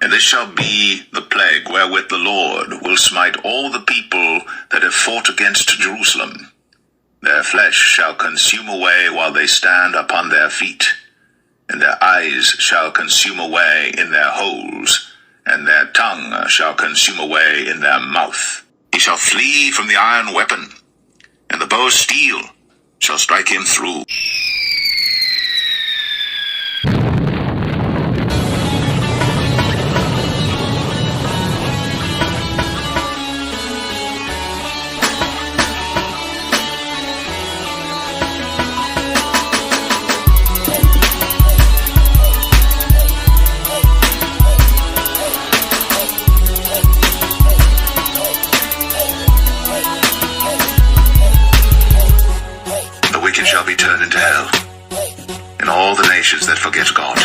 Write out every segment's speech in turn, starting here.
And this shall be the plague wherewith the Lord will smite all the people that have fought against Jerusalem. Their flesh shall consume away while they stand upon their feet, and their eyes shall consume away in their holes, and their tongue shall consume away in their mouth. He shall flee from the iron weapon, and the bow of steel shall strike him through. Shall be turned into hell, and all the nations that forget God.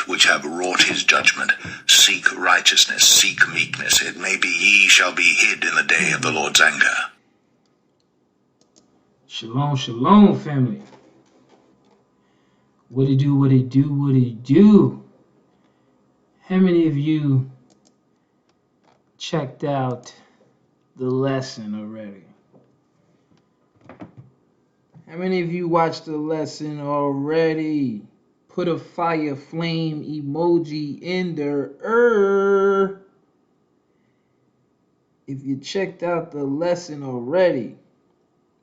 Which have wrought his judgment, seek righteousness, seek meekness. It may be ye shall be hid in the day of the Lord's anger. Shalom, shalom, family. What it do, what it do, what it do? How many of you checked out the lesson already? How many of you watched the lesson already? Put a fire flame emoji in there. If you checked out the lesson already,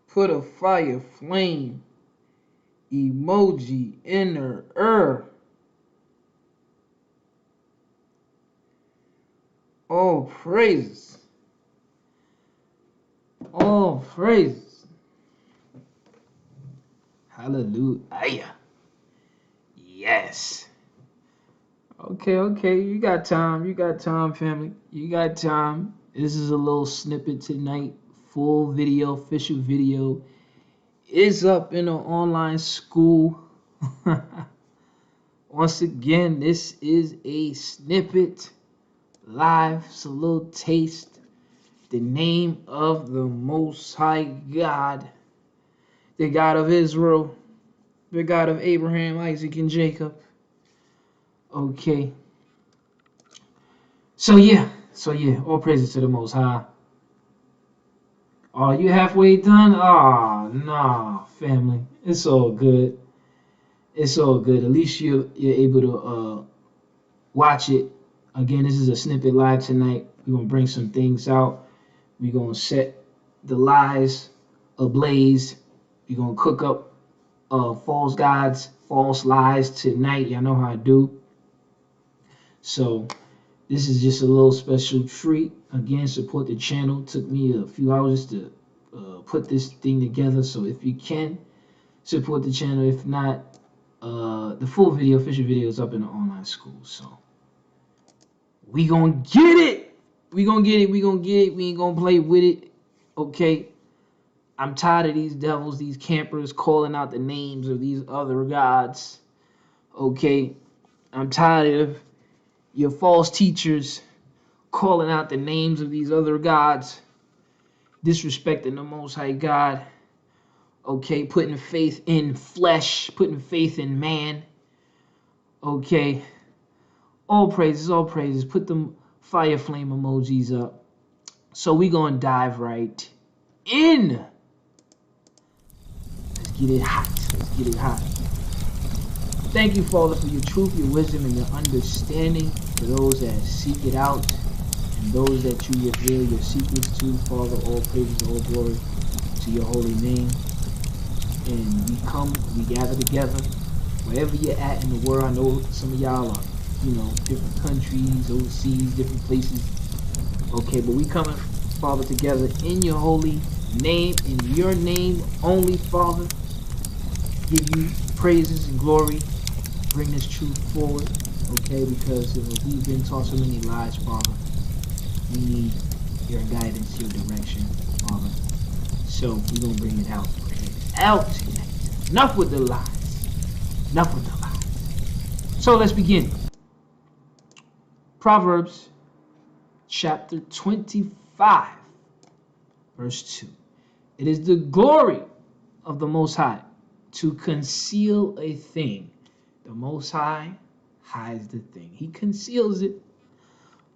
put a fire flame emoji in there. All praises. All praises. Hallelujah. Yes. Okay. You got time, family. You got time. This is a little snippet tonight. Full video, official video is up in the online school. Once again, this is a snippet live. It's a little taste. The name of the Most High God, the God of Israel, the God of Abraham, Isaac, and Jacob. Okay. So yeah. All praises to the Most High. Are you halfway done? Nah, family. It's all good. It's all good. At least you're able to watch it. Again, this is a snippet live tonight. We're gonna bring some things out. We're gonna set the lies ablaze. We're gonna cook up false gods, false lies tonight. Y'all know how I do. So this is just a little special treat. Again, support the channel. Took me a few hours to put this thing together. So if you can, support the channel. If not, the full video, official video is up in the online school. So we gonna get it. We ain't gonna play with it. Okay. I'm tired of these devils, these campers calling out the names of these other gods. Okay. I'm tired of your false teachers calling out the names of these other gods, disrespecting the Most High God. Okay. Putting faith in flesh, putting faith in man. Okay. All praises. Put them fire flame emojis up. So we gonna dive right in. Let's get it hot. Let's get it hot. Thank you, Father, for your truth, your wisdom, and your understanding. For those that seek it out and those that you reveal your secrets to, Father, all praises, all glory to your holy name. And we gather together wherever you're at in the world. I know some of y'all are, different countries, overseas, different places. Okay, but we coming, Father, together in your holy name, in your name only, Father. Give you praises and glory. Bring this truth forward, okay? Because we've been taught so many lies, Father. We need your guidance, your direction, Father. So we're gonna bring it out. Bring it out tonight. Enough with the lies. Enough with the lies. So let's begin. Proverbs chapter 25, verse 2. It is the glory of the Most High to conceal a thing. The Most High hides the thing. He conceals it.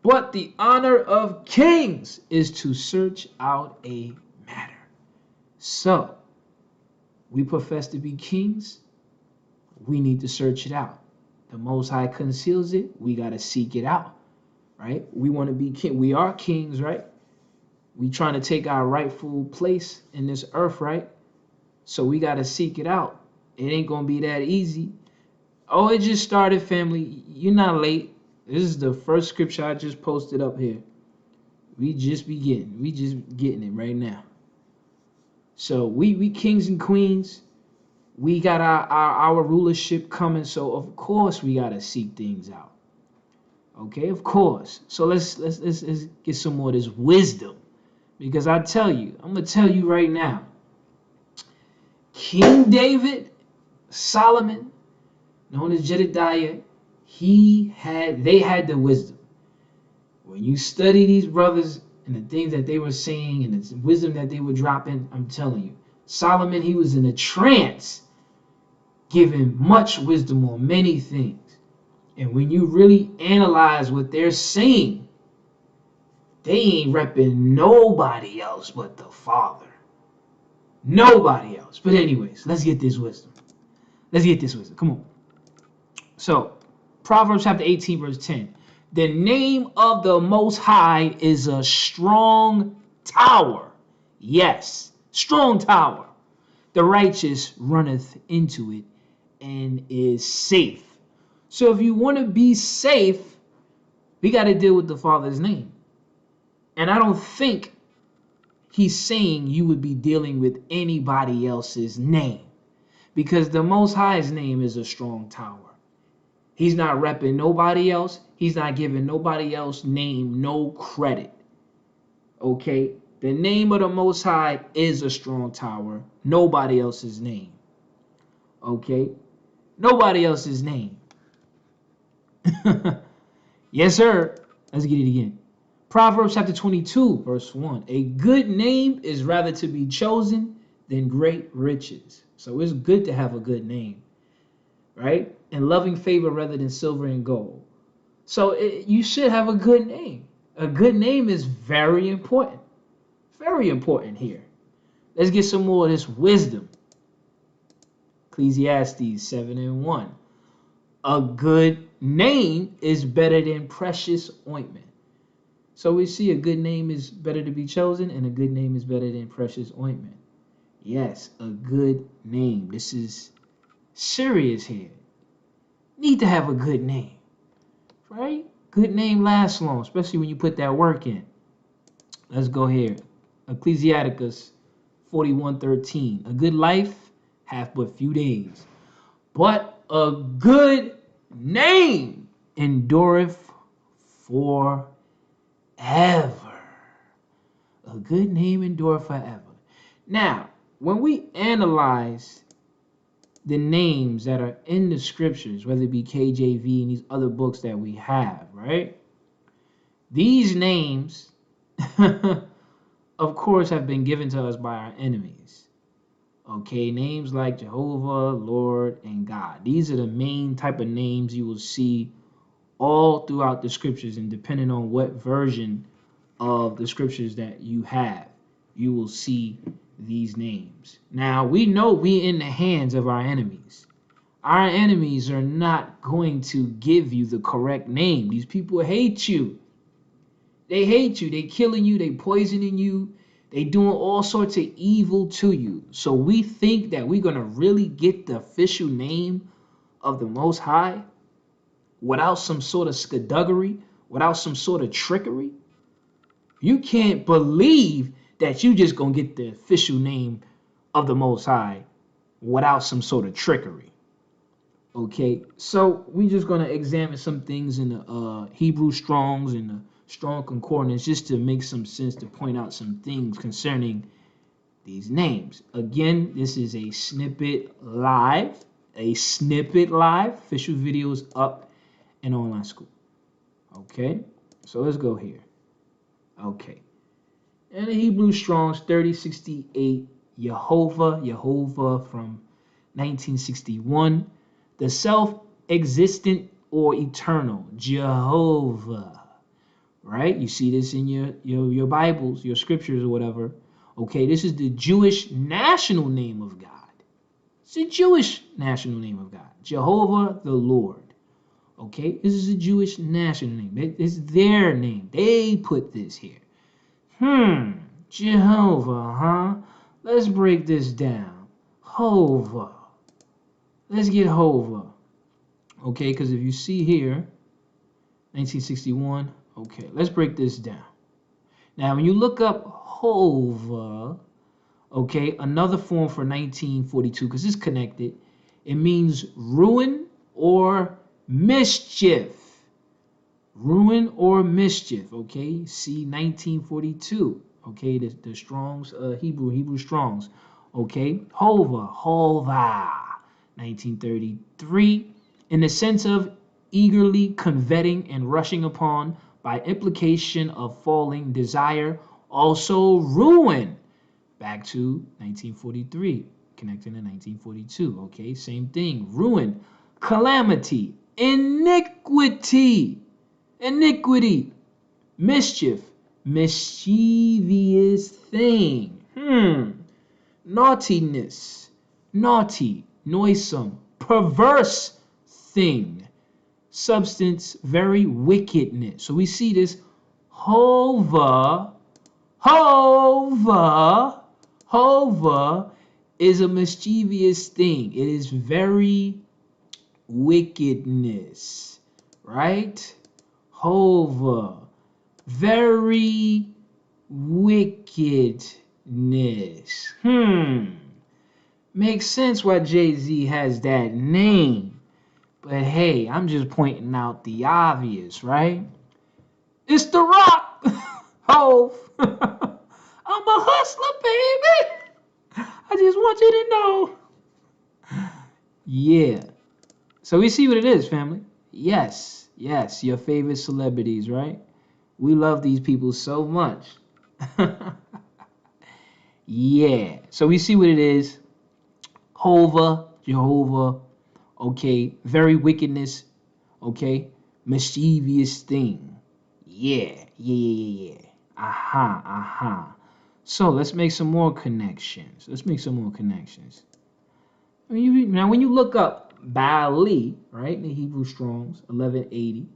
But the honor of kings is to search out a matter. So, we profess to be kings. We need to search it out. The Most High conceals it. We got to seek it out, right? We want to be king. We are kings, right? We trying to take our rightful place in this earth, right? So we got to seek it out. It ain't going to be that easy. Oh, it just started, family. You're not late. This is the first scripture I just posted up here. We just begin. We just getting it right now. So we kings and queens. We got our rulership coming. So of course we got to seek things out. Okay, of course. So let's get some more of this wisdom. Because I'm gonna tell you right now. King David, Solomon, known as Jedediah, they had the wisdom. When you study these brothers and the things that they were saying and the wisdom that they were dropping, I'm telling you, Solomon, he was in a trance, giving much wisdom on many things. And when you really analyze what they're saying, they ain't repping nobody else but the Father. Nobody else. But anyways, let's get this wisdom. Let's get this wisdom. Come on. So, Proverbs chapter 18, verse 10. The name of the Most High is a strong tower. Yes, strong tower. The righteous runneth into it and is safe. So if you want to be safe, we got to deal with the Father's name. And I don't think he's saying you would be dealing with anybody else's name. Because the Most High's name is a strong tower. He's not repping nobody else. He's not giving nobody else name no credit. Okay? The name of the Most High is a strong tower. Nobody else's name. Okay? Nobody else's name. Yes, sir. Let's get it again. Proverbs chapter 22, verse 1. A good name is rather to be chosen than great riches. So it's good to have a good name, right? And loving favor rather than silver and gold. So you should have a good name. A good name is very important. Very important here. Let's get some more of this wisdom. Ecclesiastes 7 and 1. A good name is better than precious ointment. So we see a good name is better to be chosen and a good name is better than precious ointment. Yes, a good name. This is serious here. Need to have a good name, right? Good name lasts long, especially when you put that work in. Let's go here. Ecclesiastes 41:13. A good life hath but few days, but a good name endureth forever. A good name endureth forever. Now, when we analyze the names that are in the scriptures, whether it be KJV and these other books that we have, right? These names, of course, have been given to us by our enemies. Okay, names like Jehovah, Lord, and God. These are the main type of names you will see all throughout the scriptures, and depending on what version of the scriptures that you have. you will see these names. Now, we know we're in the hands of our enemies. Our enemies are not going to give you the correct name. These people hate you. They hate you. They killing you. They poisoning you. They doing all sorts of evil to you. So we think that we're going to really get the official name of the Most High without some sort of skullduggery, without some sort of trickery. You can't believe that you just going to get the official name of the Most High without some sort of trickery. Okay, so we're just going to examine some things in the Hebrew Strongs and the Strong Concordance just to make some sense, to point out some things concerning these names. Again, this is a Snippet Live, official videos up in online school. Okay, so let's go here. Okay, and the Hebrew Strongs 3068, Yehovah from 1961. The self-existent or eternal, Jehovah, right? You see this in your Bibles, your scriptures or whatever. Okay, this is the Jewish national name of God. It's the Jewish national name of God, Jehovah the Lord. Okay, this is a Jewish national name. It's their name. They put this here. Jehovah, huh? Let's break this down. Hova. Let's get Hova. Okay, because if you see here, 1961. Okay, let's break this down. Now, when you look up Hova, okay, another form for 1942, because it's connected, it means ruin or mischief. Ruin or mischief, okay? See 1942, okay, the Strong's, Hebrew Strong's, okay? Hova, 1933, in the sense of eagerly coveting and rushing upon, by implication of falling desire, also ruin, back to 1943, connecting to 1942, okay? Same thing, ruin, calamity, iniquity, mischief, mischievous thing, naughtiness, naughty, noisome, perverse thing, substance, very wickedness. So we see this Hova is a mischievous thing. It is very wickedness, right? Hova, very wickedness. Makes sense why Jay-Z has that name. But hey, I'm just pointing out the obvious, right? It's The Rock. Hov. I'm a hustler, baby. I just want you to know. Yeah. So we see what it is, family. Yes, your favorite celebrities, right? We love these people so much. Yeah. So we see what it is. Jehovah, okay, very wickedness, okay, mischievous thing. Yeah. So let's make some more connections. Now, when you look up Bali, right, in the Hebrew Strongs, 1180,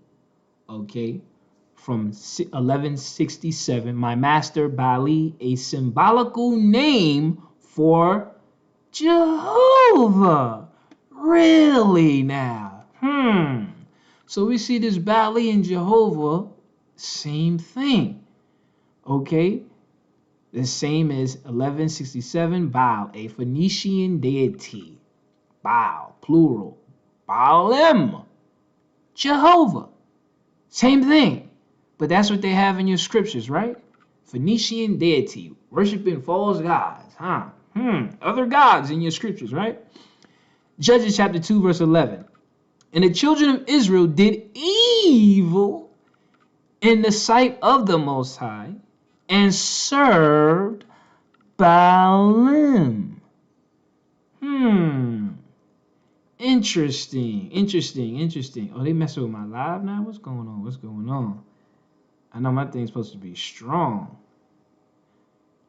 okay, from 1167, my master Bali, a symbolical name for Jehovah. Really now? So we see this Bali and Jehovah, same thing. Okay? The same as 1167, Baal, a Phoenician deity. Baal, plural. Baalim. Jehovah. Same thing. But that's what they have in your scriptures, right? Phoenician deity. Worshipping false gods, huh? Other gods in your scriptures, right? Judges chapter 2, verse 11. And the children of Israel did evil in the sight of the Most High and served Baalim. Interesting. Oh, they messing with my live now? What's going on? I know my thing's supposed to be strong.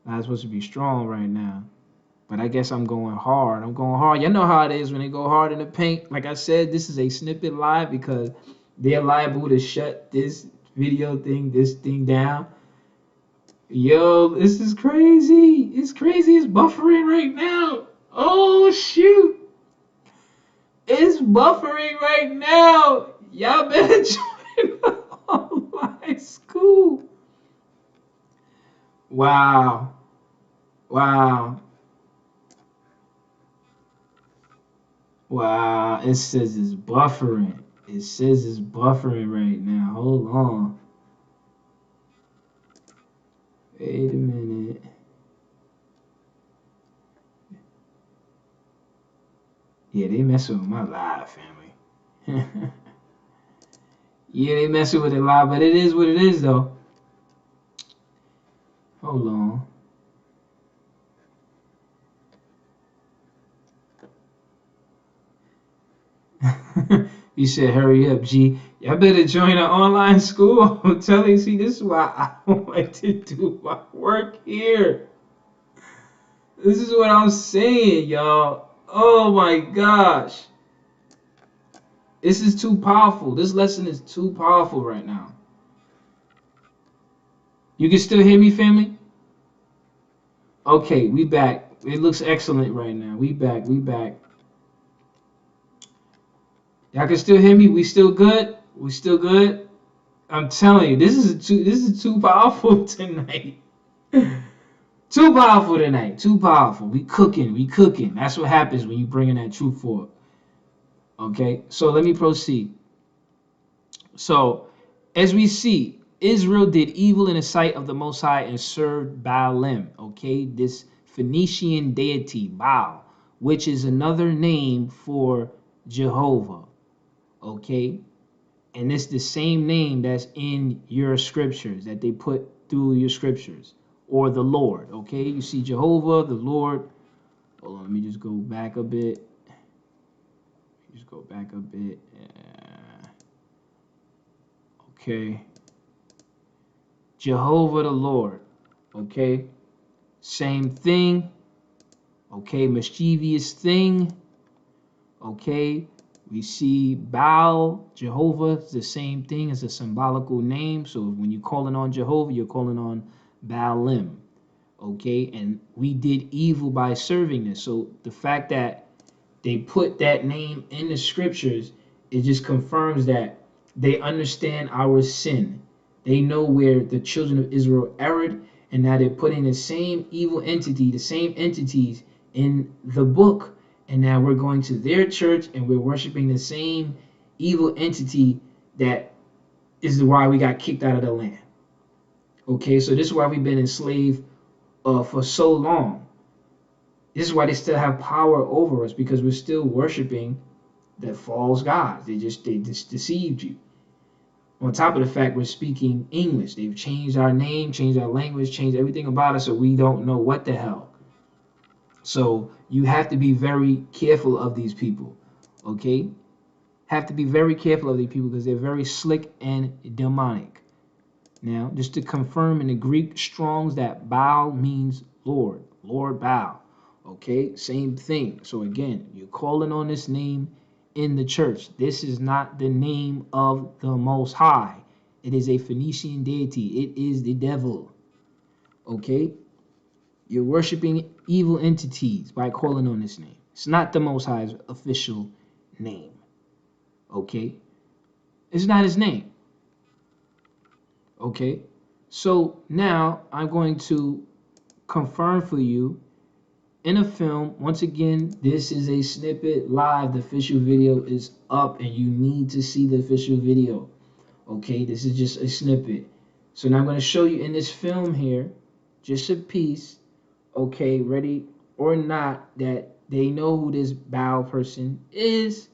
I'm supposed to be strong right now. But I guess I'm going hard. I'm going hard. You know how it is when they go hard in the paint. Like I said, this is a snippet live because they're liable to shut this this thing down. Yo, this is crazy. It's crazy. It's buffering right now. Oh, shoot. It's buffering right now. Y'all better join the online school. Wow. Wow. Wow. It says it's buffering. It says it's buffering right now. Hold on. Wait a minute. Yeah, they messing with my live, family. Yeah, they messing with it live, but it is what it is, though. Hold on. You said, hurry up, G. Y'all better join an online school. I'm telling you, see, this is why I don't like to do my work here. This is what I'm saying, y'all. Oh my gosh. This is too powerful. This lesson is too powerful right now. You can still hear me, family? Okay, we back. It looks excellent right now. We back. We back. Y'all can still hear me? We still good? We still good? I'm telling you, this is too powerful tonight. Too powerful tonight. Too powerful. We cooking. We cooking. That's what happens when you bring in that truth forward. Okay, so let me proceed. So, as we see, Israel did evil in the sight of the Most High and served Baalim. Okay, this Phoenician deity, Baal, which is another name for Jehovah. Okay, and it's the same name that's in your scriptures that they put through your scriptures, or the Lord. Okay, you see Jehovah, the Lord. Hold on, let me just go back a bit. Okay, Jehovah the Lord. Okay, same thing. Okay, mischievous thing. Okay, we see Baal, Jehovah, it's the same thing. It's a symbolical name. So when you're calling on Jehovah, you're calling on Baalim. Okay, and we did evil by serving this. So the fact that they put that name in the scriptures, it just confirms that they understand our sin. They know where the children of Israel erred, and now they're putting the same evil entity, the same entities in the book. And now we're going to their church and we're worshiping the same evil entity that is why we got kicked out of the land. Okay, so this is why we've been enslaved for so long. This is why they still have power over us, because we're still worshiping the false gods. They just deceived you. On top of the fact we're speaking English. They've changed our name, changed our language, changed everything about us, so we don't know what the hell. So you have to be very careful of these people. Okay? Have to be very careful of these people because they're very slick and demonic. Now, just to confirm in the Greek Strongs that Baal means Lord, Lord Baal. Okay, same thing. So again, you're calling on this name in the church. This is not the name of the Most High. It is a Phoenician deity. It is the devil. Okay, you're worshiping evil entities by calling on this name. It's not the Most High's official name. Okay, it's not his name. Okay, so now I'm going to confirm for you in a film. Once again, this is a snippet live. The official video is up and you need to see the official video. Okay, this is just a snippet. So now I'm going to show you in this film here, just a piece, okay, ready or not, that they know who this Baal person is,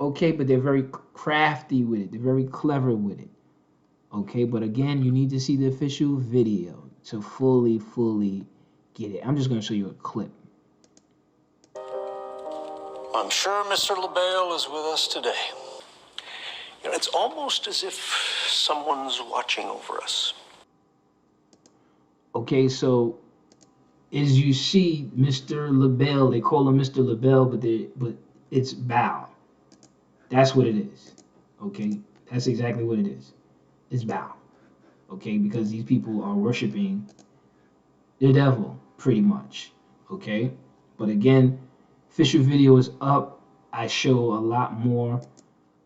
okay, but they're very crafty with it. They're very clever with it. Okay, but again, you need to see the official video to fully get it. I'm just going to show you a clip. I'm sure Mr. LaBelle is with us today. You know, it's almost as if someone's watching over us. Okay, so is you see Mr. LaBelle. They call him Mr. LaBelle, but it's Baal. That's what it is. Okay, that's exactly what it is. It's Baal. Okay, because these people are worshiping the devil, pretty much. Okay, but again, official video is up. I show a lot more.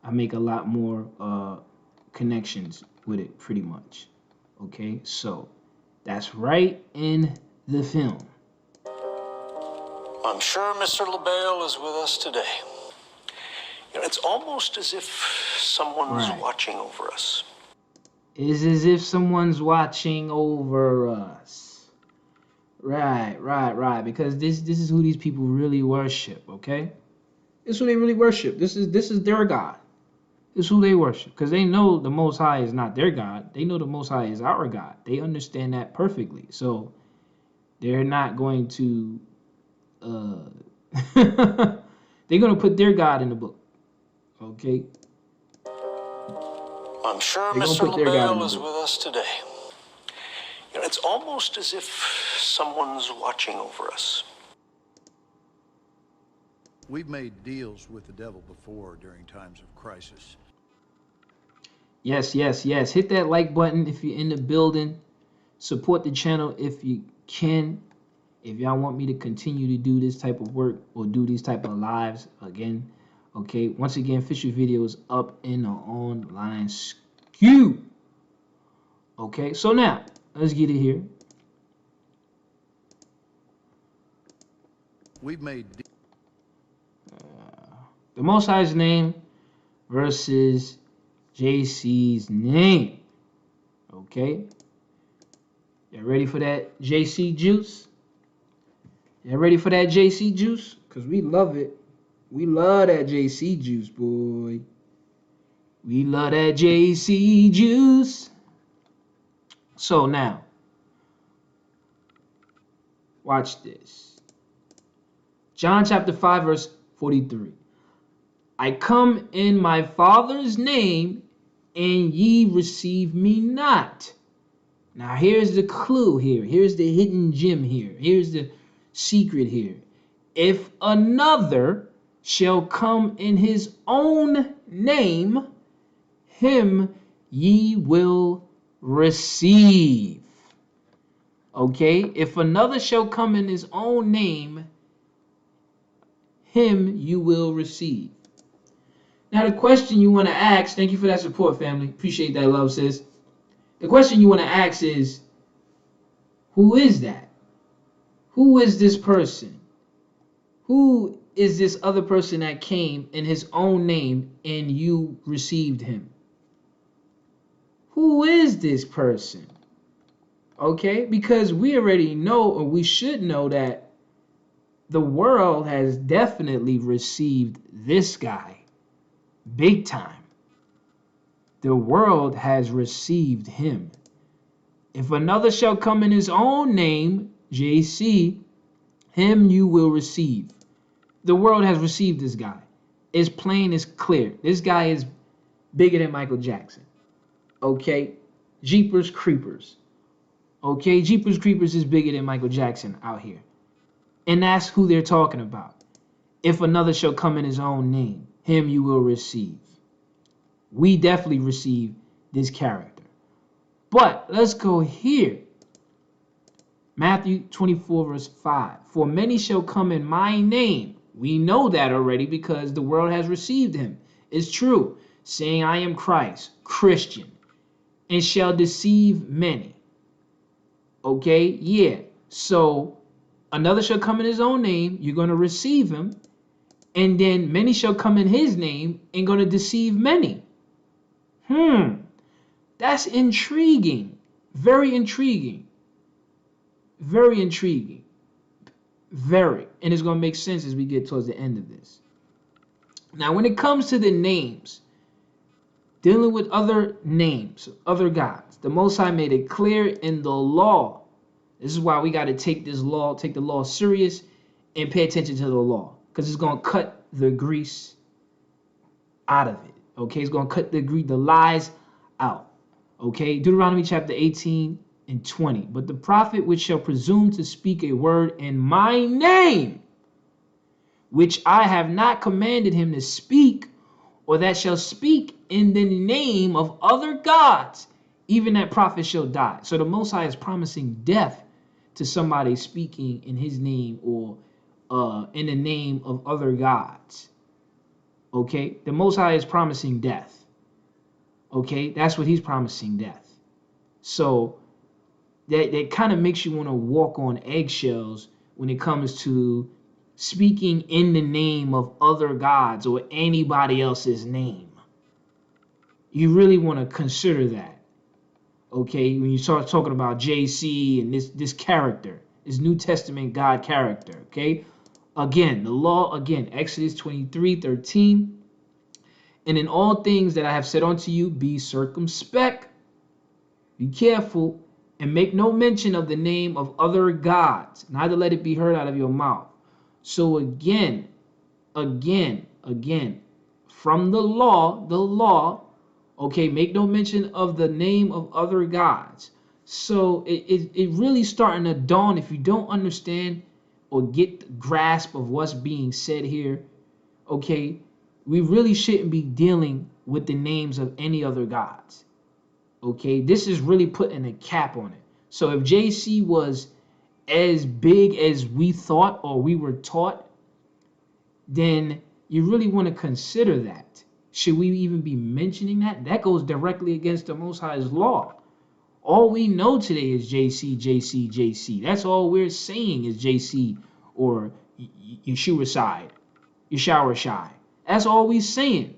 I make a lot more connections with it, pretty much. Okay, so that's right in the film. I'm sure Mr. LaBelle is with us today. It's almost as if someone's watching over us. It's as if someone's watching over us. Right. Because this is who these people really worship. Okay, this is who they really worship. This is their God. This is who they worship. Because they know the Most High is not their God. They know the Most High is our God. They understand that perfectly. So they're not going to. They're going to put their God in the book. Okay. I'm sure Mr. LaBelle is with us today. It's almost as if someone's watching over us. We've made deals with the devil before during times of crisis. Yes. Hit that like button if you're in the building. Support the channel if you can. If y'all want me to continue to do this type of work or do these type of lives again, okay. Once again, official videos up in the online SKU. Okay, so now let's get it here. We've made the Most High's name versus JC's name. Okay, you ready for that JC juice? You ready for that JC juice? Because we love it. We love that JC juice, boy. We love that JC juice. So now, watch this. John chapter 5, verse 43. I come in my Father's name, and ye receive me not. Now here's the clue here. Here's the hidden gem here. Here's the secret here. If another shall come in his own name, him ye will receive. Okay, if another shall come in his own name, him you will receive. Now the question you want to ask, thank you for that support, family. Appreciate that love, sis. The question you want to ask is, who is that? Who is this person? Who is this other person that came in his own name and you received him? Who is this person? Okay, because we already know, or we should know, that the world has definitely received this guy big time. The world has received him. If another shall come in his own name, JC, him you will receive. The world has received this guy. It's plain, it's clear. This guy is bigger than Michael Jackson. Okay? Jeepers Creepers. Okay? Jeepers Creepers is bigger than Michael Jackson out here. And that's who they're talking about. If another shall come in his own name, him you will receive. We definitely receive this character. But let's go here. Matthew 24, verse 5. For many shall come in my name. We know that already because the world has received him. It's true. Saying, I am Christ, Christian, and shall deceive many. Okay, yeah. So another shall come in his own name. You're going to receive him. And then many shall come in his name and going to deceive many. That's intriguing. Very intriguing. Very intriguing. Very. And it's going to make sense as we get towards the end of this. Now, when it comes to the names, dealing with other names, other gods, the Most High made it clear in the law. This is why we got to take the law serious and pay attention to the law. Because it's going to cut the grease out of it. Okay, it's going to cut the lies out. Okay, Deuteronomy chapter 18, and 20. But the prophet which shall presume to speak a word in my name, which I have not commanded him to speak, or that shall speak in the name of other gods, even that prophet shall die. So the Most High is promising death to somebody speaking in his name or in the name of other gods. Okay, the Most High is promising death. Okay, that's what he's promising, death. So that kind of makes you want to walk on eggshells when it comes to speaking in the name of other gods or anybody else's name. You really want to consider that. Okay, when you start talking about JC and this character, this New Testament God character. Okay, again, the law, again, Exodus 23:13. And in all things that I have said unto you, be circumspect, be careful, and make no mention of the name of other gods, neither let it be heard out of your mouth. So again, from the law, okay, make no mention of the name of other gods. So it really starting to dawn, if you don't understand or get the grasp of what's being said here, okay, we really shouldn't be dealing with the names of any other gods. Okay, this is really putting a cap on it. So if JC was as big as we thought or we were taught, then you really want to consider that. Should we even be mentioning that? That goes directly against the Most High's law. All we know today is JC, JC, JC. That's all we're saying is JC or Yeshua side, Yeshua shy. That's all we're saying.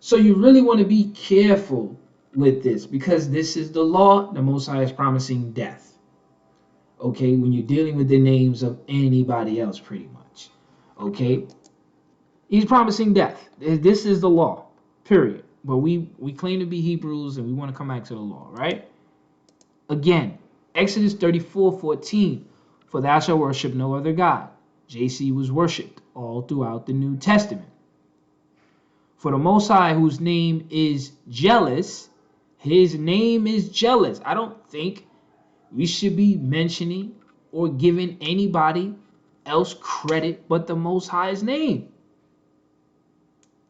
So you really want to be careful with this, because this is the law. The Most High is promising death. Okay, when you're dealing with the names of anybody else, pretty much. Okay, he's promising death. This is the law, period. But we claim to be Hebrews and we want to come back to the law, right? Again, Exodus 34:14. For thou shalt worship no other God. JC was worshipped all throughout the New Testament. For the Most High, whose name is jealous, his name is jealous. I don't think we should be mentioning or giving anybody else credit but the Most High's name.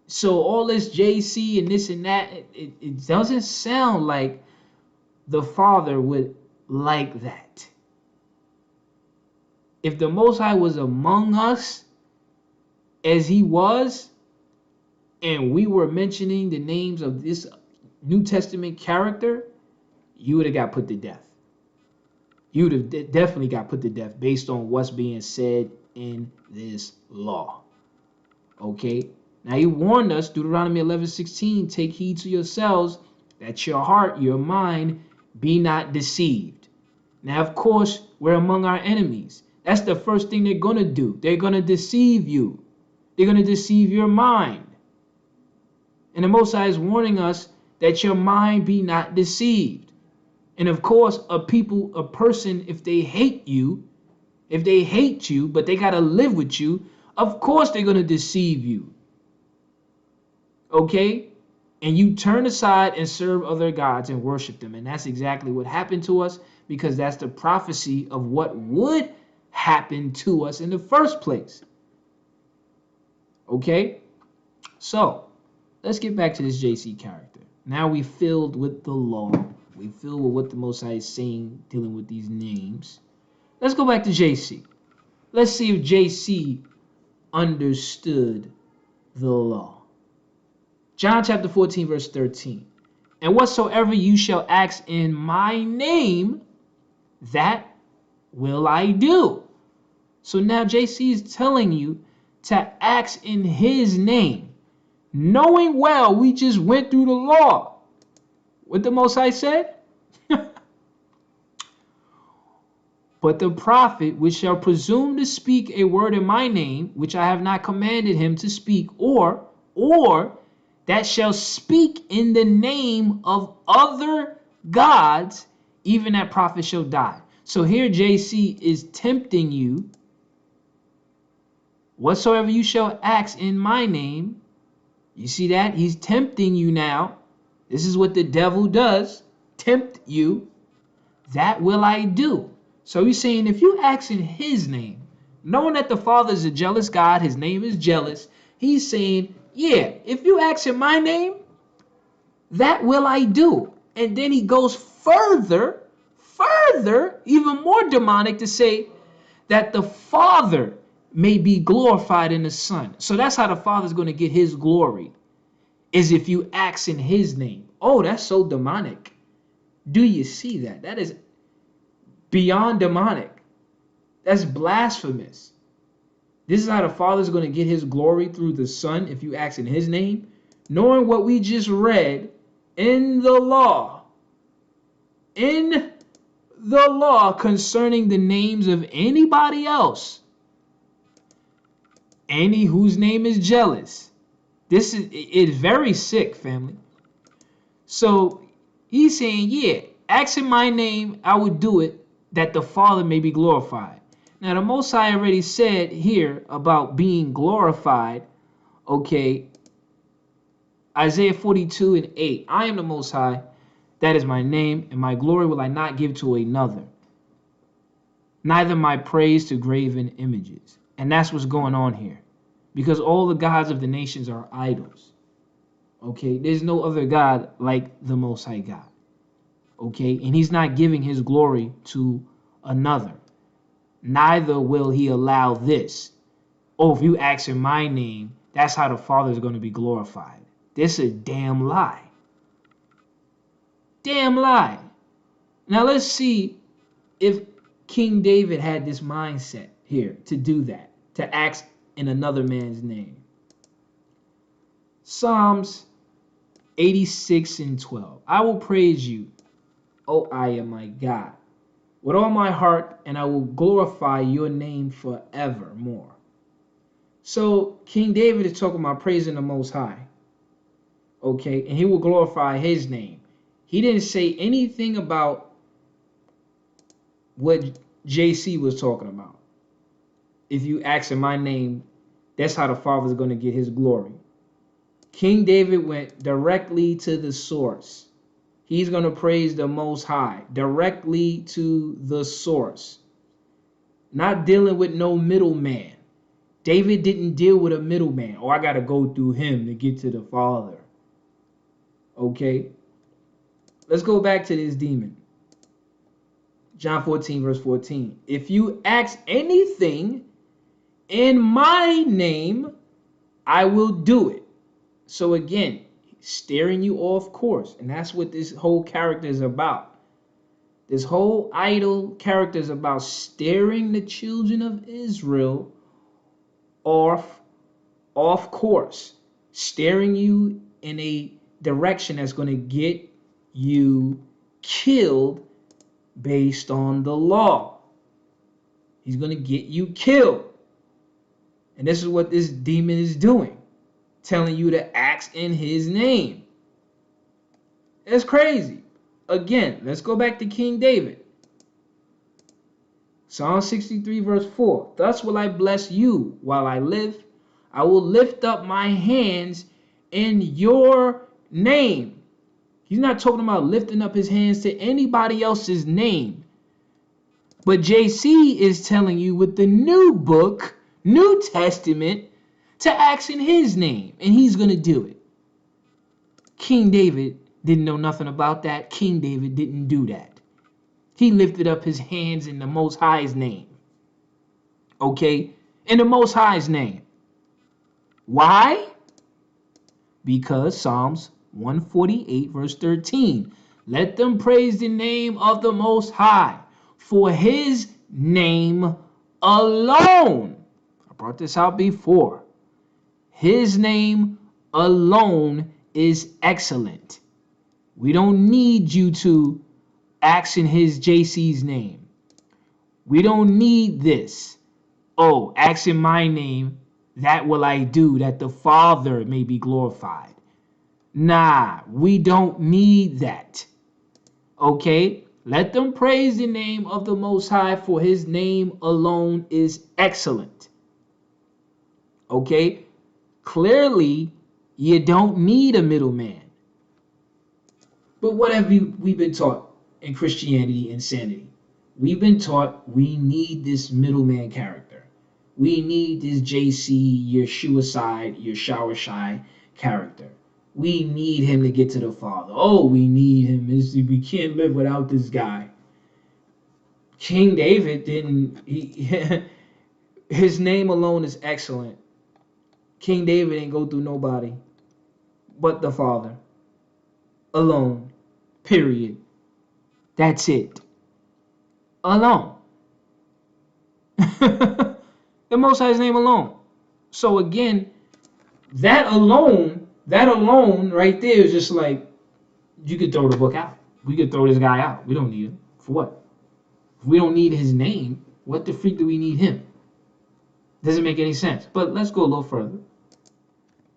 So all this JC and this and that, it doesn't sound like the Father would like that. If the Most High was among us as he was, and we were mentioning the names of this New Testament character, you would have got put to death. You would have definitely got put to death based on what's being said in this law. Okay? Now he warned us, Deuteronomy 11:16, take heed to yourselves that your heart, your mind, be not deceived. Now, of course, we're among our enemies. That's the first thing they're going to do. They're going to deceive you. They're going to deceive your mind. And the Most High is warning us that your mind be not deceived. And of course, a person, if they hate you, but they got to live with you, of course they're going to deceive you. Okay? And you turn aside and serve other gods and worship them. And that's exactly what happened to us, because that's the prophecy of what would happen to us in the first place. Okay? So, let's get back to this JC character. Now we filled with the law. We filled with what the Most High is saying, dealing with these names. Let's go back to JC. Let's see if JC understood the law. John chapter 14, verse 13. And whatsoever you shall ask in my name, that will I do. So now JC is telling you to ask in his name, knowing well we just went through the law. What the Most High said? But the prophet which shall presume to speak a word in my name, which I have not commanded him to speak, or that shall speak in the name of other gods, even that prophet shall die. So here JC is tempting you. Whatsoever you shall ask in my name. You see that? He's tempting you now. This is what the devil does. Tempt you. that will I do. So he's saying if you ask in his name, knowing that the Father is a jealous God, his name is jealous, he's saying, yeah, if you ask in my name, that will I do. And then he goes further, even more demonic to say that the Father may be glorified in the Son. So that's how the Father's going to get his glory, is if you ask in his name. Oh, that's so demonic. Do you see that? That is beyond demonic. That's blasphemous. This is how the Father's going to get his glory through the Son if you ask in his name. Knowing what we just read in the law. In the law concerning the names of anybody else. Any whose name is jealous. This is very sick, family. So he's saying, yeah, ask in my name, I would do it, that the Father may be glorified. Now, the Most High already said here about being glorified, okay, Isaiah 42:8, I am the Most High, that is my name, and my glory will I not give to another, neither my praise to graven images. And that's what's going on here, because all the gods of the nations are idols, okay? There's no other God like the Most High God, okay? And he's not giving his glory to another. Neither will he allow this. Oh, if you ask in my name, that's how the Father is going to be glorified. This is a damn lie. Damn lie. Now let's see if King David had this mindset here to do that, to ask in another man's name. Psalms 86:12. I will praise you, O I am my God, with all my heart, and I will glorify your name forevermore. So King David is talking about praising the Most High, okay, and he will glorify his name. He didn't say anything about what JC was talking about. If you ask in my name, that's how the Father's going to get his glory. King David went directly to the source. He's going to praise the Most High directly to the source, not dealing with no middleman. David didn't deal with a middleman. Oh, I got to go through him to get to the Father. Okay, let's go back to this demon. John 14:14. If you ask anything in my name, I will do it. So again, steering you off course. And that's what this whole character is about. This whole idol character is about steering the children of Israel off course. Steering you in a direction that's going to get you killed based on the law. He's going to get you killed. And this is what this demon is doing. Telling you to ask in his name. That's crazy. Again, let's go back to King David. Psalm 63:4. Thus will I bless you while I live. I will lift up my hands in your name. He's not talking about lifting up his hands to anybody else's name. But JC is telling you with the new book, New Testament, to ask in his name, and he's going to do it. King David didn't know nothing about that. King David didn't do that. He lifted up his hands in the Most High's name. Okay? In the Most High's name. Why? Because Psalms 148:13. Let them praise the name of the Most High, for his name alone. I brought this out before. His name alone is excellent. We don't need you to ask in his JC's name. We don't need this. Oh, ask in my name, that will I do, that the Father may be glorified. Nah, we don't need that. Okay? Let them praise the name of the Most High, for his name alone is excellent. Okay? Clearly, you don't need a middleman. But what have we been taught? in Christianity insanity. We've been taught we need this middleman character. We need this JC, Yeshua side, your shower shy character. We need him to get to the Father. Oh, we need him. We can't live without this guy. King David didn't. His name alone is excellent. King David ain't go through nobody but the Father. Alone. Period. That's it. Alone. The Most High's name alone. So again, that alone right there is just like, you could throw the book out. We could throw this guy out. We don't need him. For what? If we don't need his name, what the freak do we need him? Doesn't make any sense. But let's go a little further.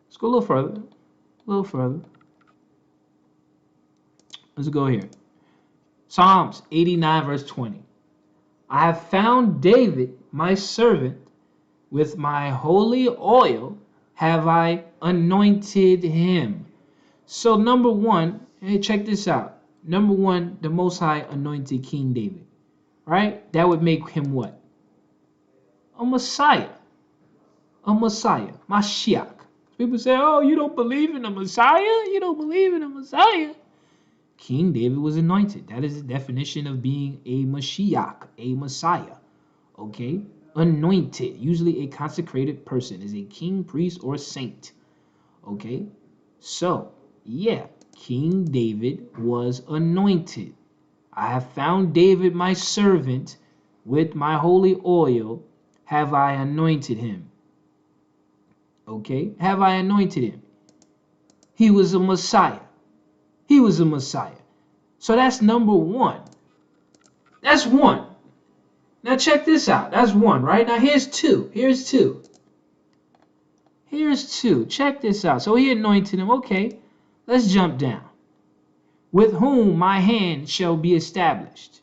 Let's go a little further. A little further. Let's go here. Psalms 89 verse 20. I have found David, my servant, with my holy oil have I anointed him. So number one, hey, check this out. Number one, the Most High anointed King David. Right? That would make him what? A Messiah. A Messiah. Mashiach. People say, oh, you don't believe in a Messiah? You don't believe in a Messiah? King David was anointed. That is the definition of being a Mashiach, a Messiah. Okay? Anointed. Usually a consecrated person is a king, priest, or saint. Okay? So, yeah, King David was anointed. I have found David my servant, with my holy oil have I anointed him. Okay? Have I anointed him? He was a Messiah. He was a Messiah. So that's number one. That's one. Now check this out. That's one, right? Now here's two. Here's two. Here's two. Check this out. So he anointed him. Okay, let's jump down. With whom my hand shall be established.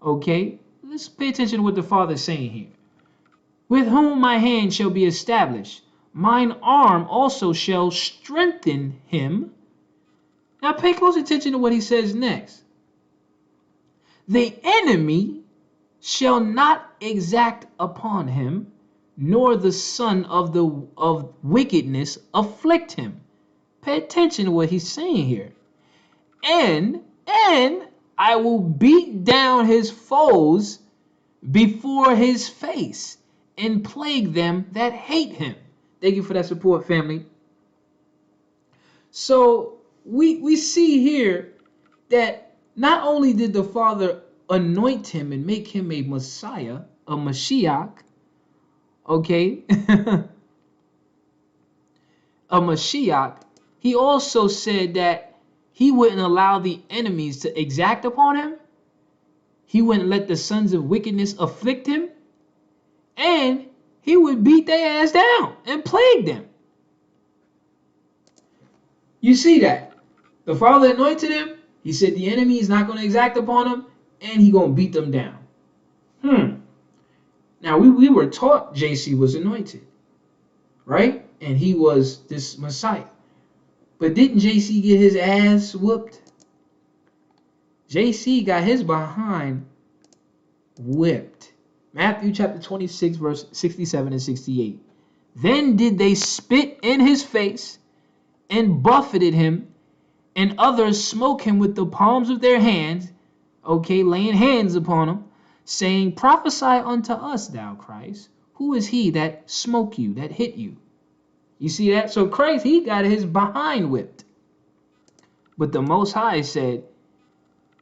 Okay, let's pay attention to what the Father's saying here. With whom my hand shall be established, mine arm also shall strengthen him. Now pay close attention to what he says next. The enemy shall not exact upon him, nor the son of wickedness afflict him. Pay attention to what he's saying here. And I will beat down his foes before his face and plague them that hate him. Thank you for that support, family. So we see here that not only did the Father anoint him and make him a Messiah, a Mashiach, okay, a Mashiach, he also said that he wouldn't allow the enemies to exact upon him. He wouldn't let the sons of wickedness afflict him. And he would beat their ass down and plague them. You see that? The Father anointed him. He said the enemy is not going to exact upon him. And he going to beat them down. Now, we were taught JC was anointed. Right? And he was this Messiah. But didn't JC get his ass whooped? JC got his behind whipped. Matthew chapter 26, verse 67 and 68. Then did they spit in his face and buffeted him, and others smote him with the palms of their hands, okay, laying hands upon him, saying, prophesy unto us, thou Christ. Who is he that smote you, that hit you? You see that? So Christ, he got his behind whipped. But the Most High said,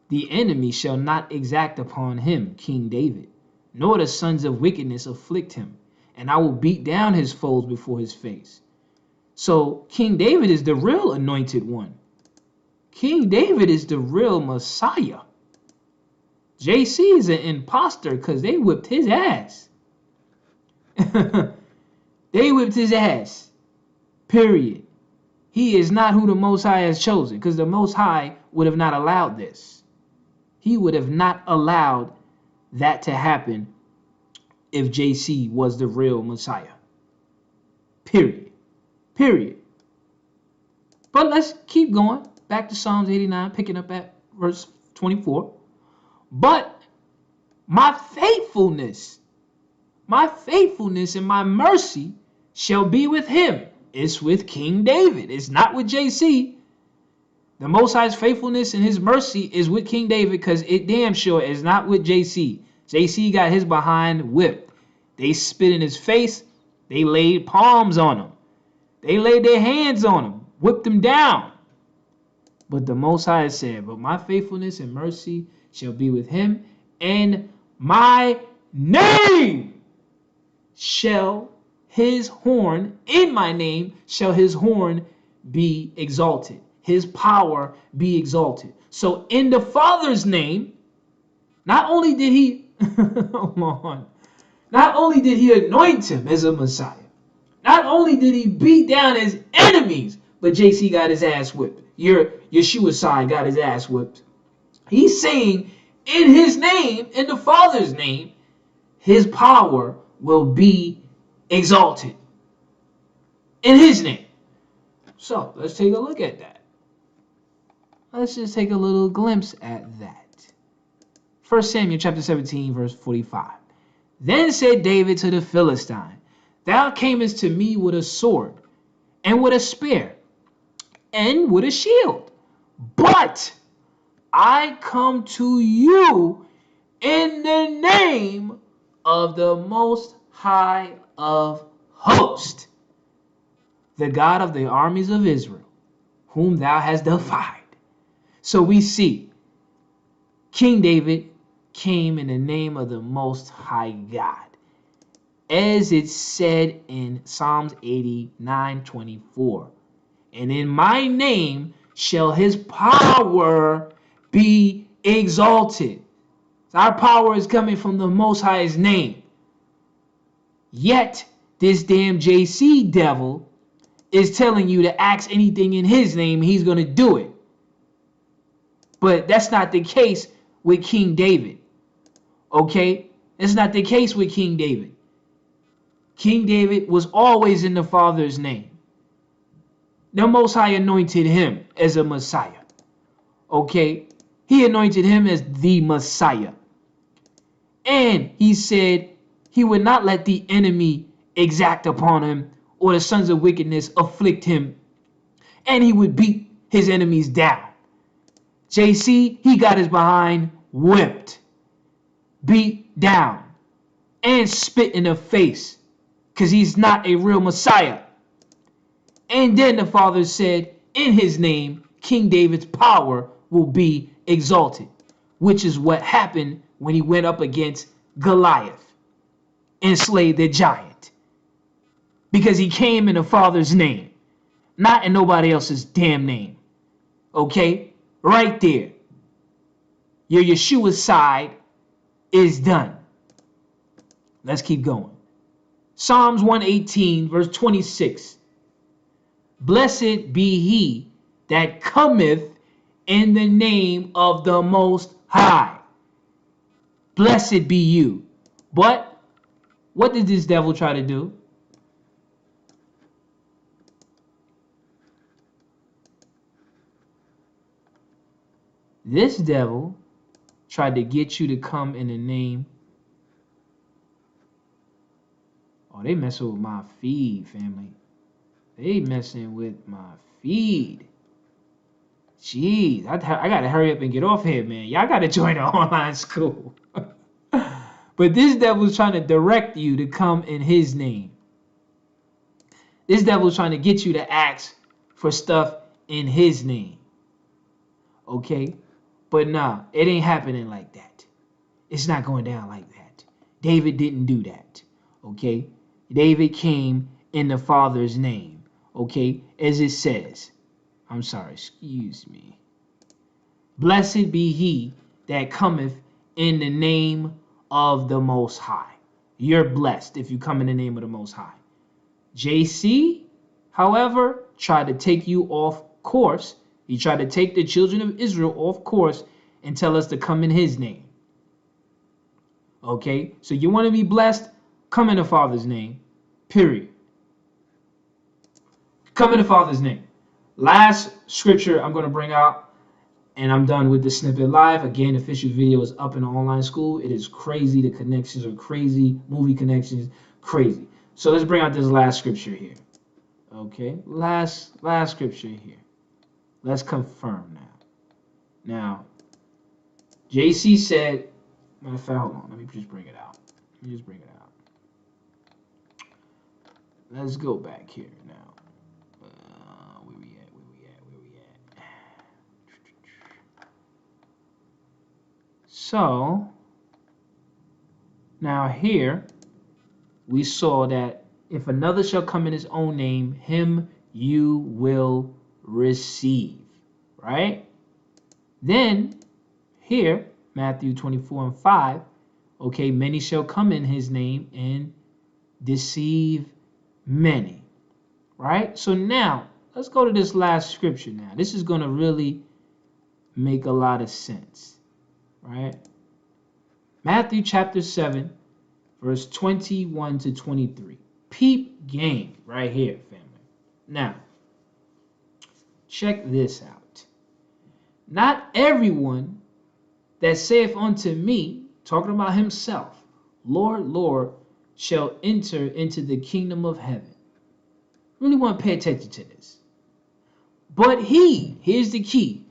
the enemy shall not exact upon him, King David, nor the sons of wickedness afflict him, and I will beat down his foes before his face. So King David is the real anointed one. King David is the real Messiah. JC is an imposter because they whipped his ass. They whipped his ass. Period. He is not who the Most High has chosen, because the Most High would have not allowed this. He would have not allowed that to happen if JC was the real Messiah. Period. Period. But let's keep going. Back to Psalms 89, picking up at verse 24. But my faithfulness and my mercy shall be with him. It's with King David. It's not with JC. The Most High's faithfulness and his mercy is with King David, because it damn sure is not with JC. JC got his behind whipped. They spit in his face. They laid palms on him. They laid their hands on him, whipped him down. But the Most High said, but my faithfulness and mercy shall be with him, and my name shall his horn, in my name shall his horn be exalted, his power be exalted. So in the Father's name, not only did he, not only did he anoint him as a Messiah, not only did he beat down his enemies, but JC got his ass whipped. Yeshua's side got his ass whipped. He's saying in his name, in the Father's name, his power will be exalted. In his name. So let's take a look at that. Let's just take a little glimpse at that. 1 Samuel chapter 17, verse 45. Then said David to the Philistine, thou camest to me with a sword, and with a spear, and with a shield. But I come to you in the name of the Most High of hosts, the God of the armies of Israel, whom thou hast defied. So we see King David came in the name of the Most High God, as it said in Psalms 89:24. And in my name shall his power be exalted. So our power is coming from the Most High's name. Yet this damn JC devil is telling you to ask anything in his name, he's going to do it. But that's not the case with King David. Okay? That's not the case with King David. King David was always in the Father's name. The Most High anointed him as a Messiah. Okay? He anointed him as the Messiah. And he said he would not let the enemy exact upon him, or the sons of wickedness afflict him. And he would beat his enemies down. JC, he got his behind whipped, beat down, and spit in the face, because he's not a real Messiah. And then the Father said, in his name, King David's power will be exalted, which is what happened when he went up against Goliath and slayed the giant. Because he came in the Father's name, not in nobody else's damn name. Okay? Right there. Your Yeshua side is done. Let's keep going. Psalms 118, verse 26. Blessed be he that cometh in the name of the Most High. Blessed be you. But what did this devil try to do? This devil tried to get you to come in the name. Oh, they messing with my feed, family. They messing with my feed. Jeez, I gotta hurry up and get off here, man. Y'all gotta join the online school. But this devil's trying to direct you to come in his name. This devil's trying to get you to ask for stuff in his name. Okay? But nah, it ain't happening like that. It's not going down like that. David didn't do that. Okay? David came in the Father's name. Okay? As it says. I'm sorry, excuse me. Blessed be he that cometh in the name of the Most High. You're blessed if you come in the name of the Most High. JC, however, tried to take you off course. He tried to take the children of Israel off course and tell us to come in his name. Okay? So you want to be blessed? Come in the Father's name. Period. Come in the Father's name. Last scripture I'm going to bring out, And I'm done with the snippet live. Again, official video is up in the online school. It is crazy. The connections are crazy. Movie connections, crazy. So let's bring out this last scripture here. Okay, last scripture here. Let's confirm now. Now, JC said, matter of fact, hold on. Let me just bring it out. Let's go back here now. Where we at? So, now here, we saw that if another shall come in his own name, him you will receive. Right? Then, here, Matthew 24:5, okay, many shall come in his name and deceive many. Right? So now, let's go to this last scripture now. This is going to really make a lot of sense. Right? Matthew chapter 7, verse 21 to 23. Peep game right here, family. Now, check this out. Not everyone that saith unto me, talking about himself, Lord, Lord, shall enter into the kingdom of heaven. Really want to pay attention to this. But he, here's the key,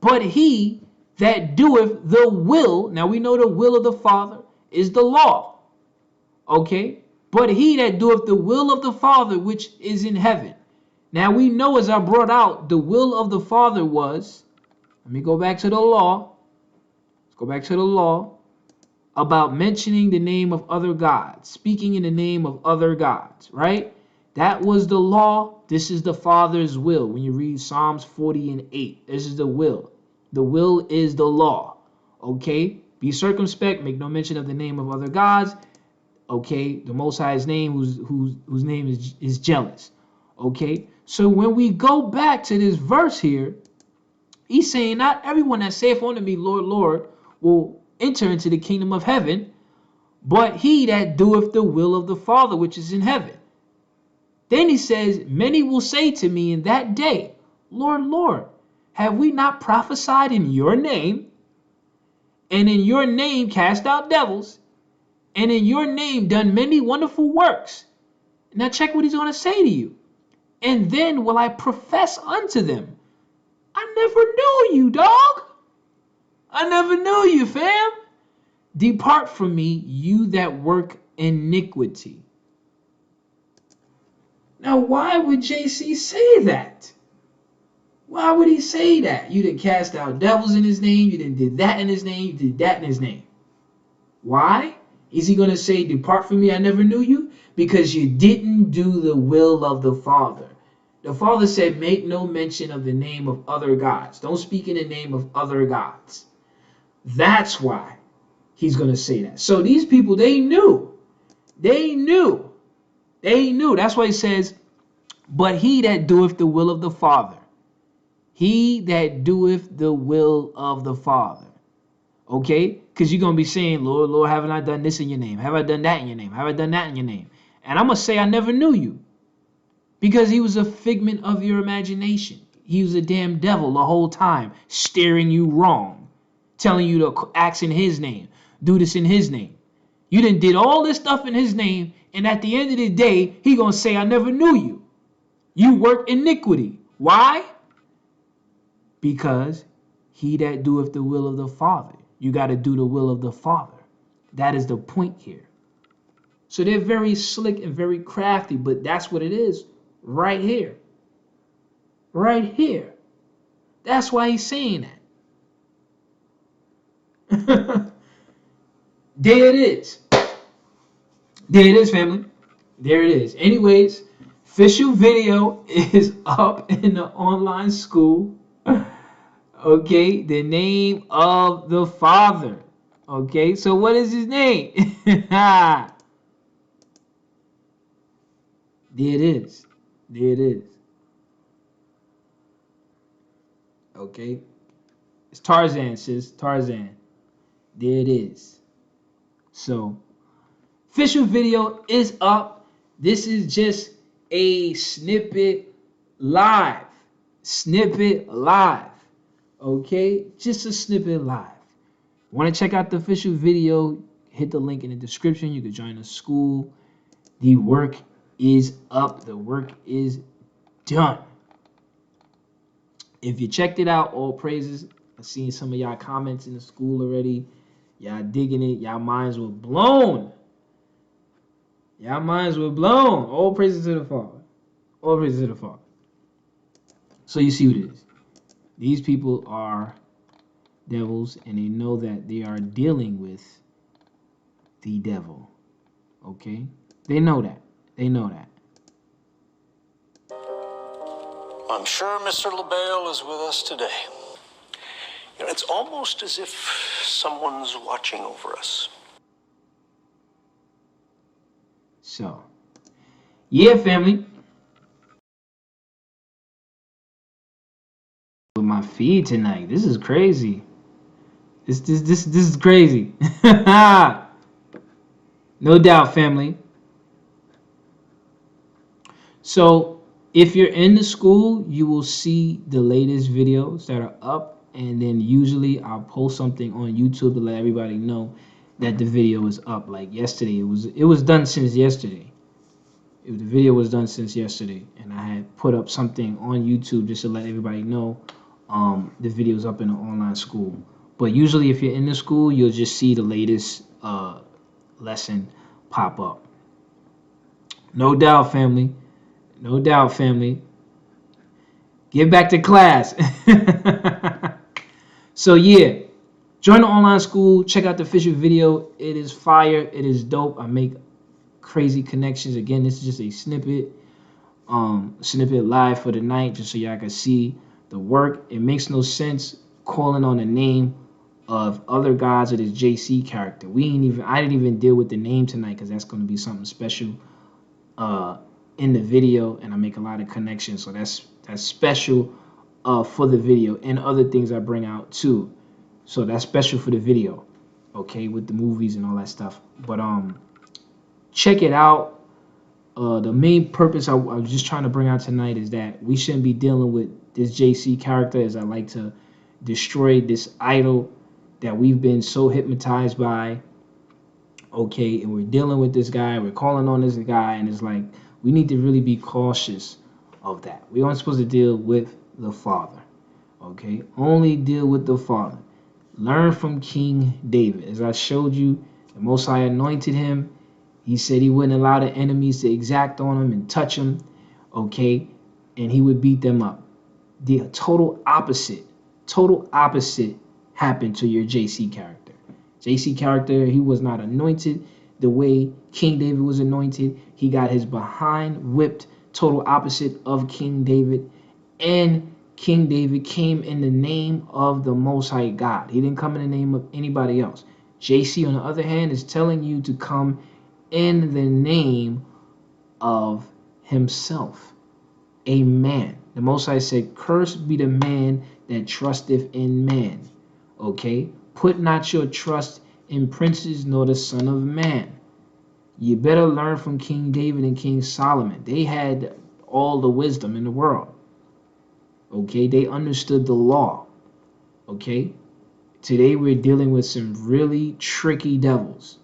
but he that doeth the will, now we know the will of the Father is the law, okay? But he that doeth the will of the Father which is in heaven. Now we know, as I brought out, the will of the Father was, let me go back to the law. Let's go back to the law about mentioning the name of other gods, speaking in the name of other gods, right? That was the law. This is the Father's will. When you read Psalms 40:8, this is the will. The will is the law. Okay? Be circumspect, make no mention of the name of other gods. Okay? The Most High's name, whose name is jealous. Okay? So when we go back to this verse here, he's saying, not everyone that saith unto me, Lord, Lord, will enter into the kingdom of heaven, but he that doeth the will of the Father which is in heaven. Then he says, many will say to me in that day, Lord, Lord, have we not prophesied in your name, and in your name cast out devils, and in your name done many wonderful works? Now check what he's going to say to you. And then will I profess unto them, I never knew you, dog. I never knew you, fam. Depart from me, you that work iniquity. Now, why would JC say that? Why would he say that? You didn't cast out devils in his name. You didn't did that in his name. You did that in his name. Why? Is he going to say, depart from me, I never knew you? Because you didn't do the will of the Father. The Father said, make no mention of the name of other gods. Don't speak in the name of other gods. That's why he's going to say that. So these people, they knew. They knew. That's why he says, but he that doeth the will of the Father. He that doeth the will of the Father. Okay? Because you're going to be saying, Lord, Lord, haven't I done this in your name? Have I done that in your name? Have I done that in your name? And I'm going to say, I never knew you. Because he was a figment of your imagination. He was a damn devil the whole time, steering you wrong, telling you to act in his name, do this in his name. You done did all this stuff in his name, and at the end of the day, he going to say, I never knew you. You work iniquity. Why? Because he that doeth the will of the Father. You got to do the will of the Father. That is the point here. So they're very slick and very crafty, but that's what it is right here. Right here. That's why he's saying that. There it is. There it is, family. There it is. Anyways, official video is up in the online school. Okay, the name of the Father. Okay, so what is his name? There it is. There it is. Okay, it's Tarzan, sis. Tarzan. There it is. So, official video is up. This is just a snippet live. Snippet live. Okay, just a snippet live. Want to check out the official video? Hit the link in the description. You can join the school. The work is up. The work is done. If you checked it out, all praises. I seen some of y'all comments in the school already. Y'all digging it. Y'all minds were blown. Y'all minds were blown. All praises to the Father. All praises to the Father. So you see what it is. These people are devils, and they know that they are dealing with the devil. Okay? They know that. They know that. I'm sure Mr. LaBelle is with us today. It's almost as if someone's watching over us. So, yeah, family. With my feed tonight, this is crazy. This is crazy. No doubt, family. So, if you're in the school, you will see the latest videos that are up, and then usually I'll post something on YouTube to let everybody know that the video is up. Like yesterday, it was done since yesterday. The video was done since yesterday, and I had put up something on YouTube just to let everybody know the video's up in the online school. But usually, if you're in the school, you'll just see the latest lesson pop up. No doubt, family. No doubt, family. Get back to class. So yeah, join the online school. Check out the official video. It is fire. It is dope. I make crazy connections. Again, this is just a snippet live for the night, just so y'all can see the work. It makes no sense calling on the name of other gods of this JC character. I didn't even deal with the name tonight because that's going to be something special in the video, and I make a lot of connections, so that's special for the video, and other things I bring out too. So that's special for the video, okay, with the movies and all that stuff. But check it out. The main purpose I was just trying to bring out tonight is that we shouldn't be dealing with this JC character, as I like to destroy this idol that we've been so hypnotized by. Okay, and we're dealing with this guy, we're calling on this guy, and it's like we need to really be cautious of that. We aren't supposed to deal with the Father. Okay, only deal with the Father. Learn from King David. As I showed you, the Most High anointed him. He said he wouldn't allow the enemies to exact on him and touch him, okay? And he would beat them up. The total opposite happened to your JC character. JC character, he was not anointed the way King David was anointed. He got his behind whipped, total opposite of King David. And King David came in the name of the Most High God. He didn't come in the name of anybody else. JC, on the other hand, is telling you to come in the name of himself, a man. The Most High said, cursed be the man that trusteth in man. Okay? Put not your trust in princes nor the Son of Man. You better learn from King David and King Solomon. They had all the wisdom in the world. Okay? They understood the law. Okay? Today we're dealing with some really tricky devils.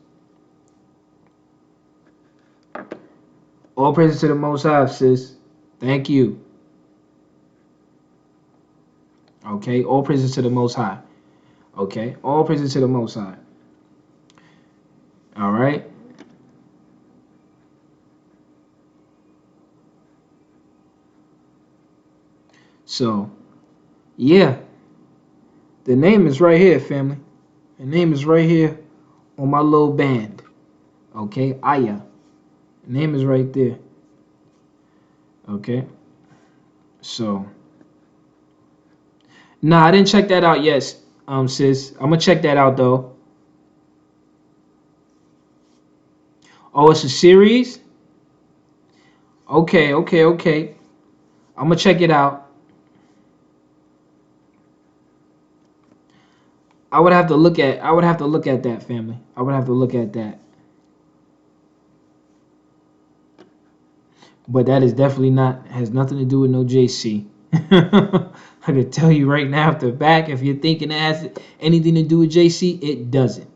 All praises to the Most High, sis. Thank you. Okay, all praises to the Most High. Okay, all praises to the Most High. All right. So, yeah. The name is right here, family. The name is right here on my little band. Okay, Aya. The name is right there. Okay. So, nah, I didn't check that out yet, sis. I'm gonna check that out though. Oh, it's a series? Okay. I'm gonna check it out. I would have to look at that, family. I would have to look at that. But that is definitely has nothing to do with no JC. I could tell you right now off the back, if you're thinking it has anything to do with JC, it doesn't.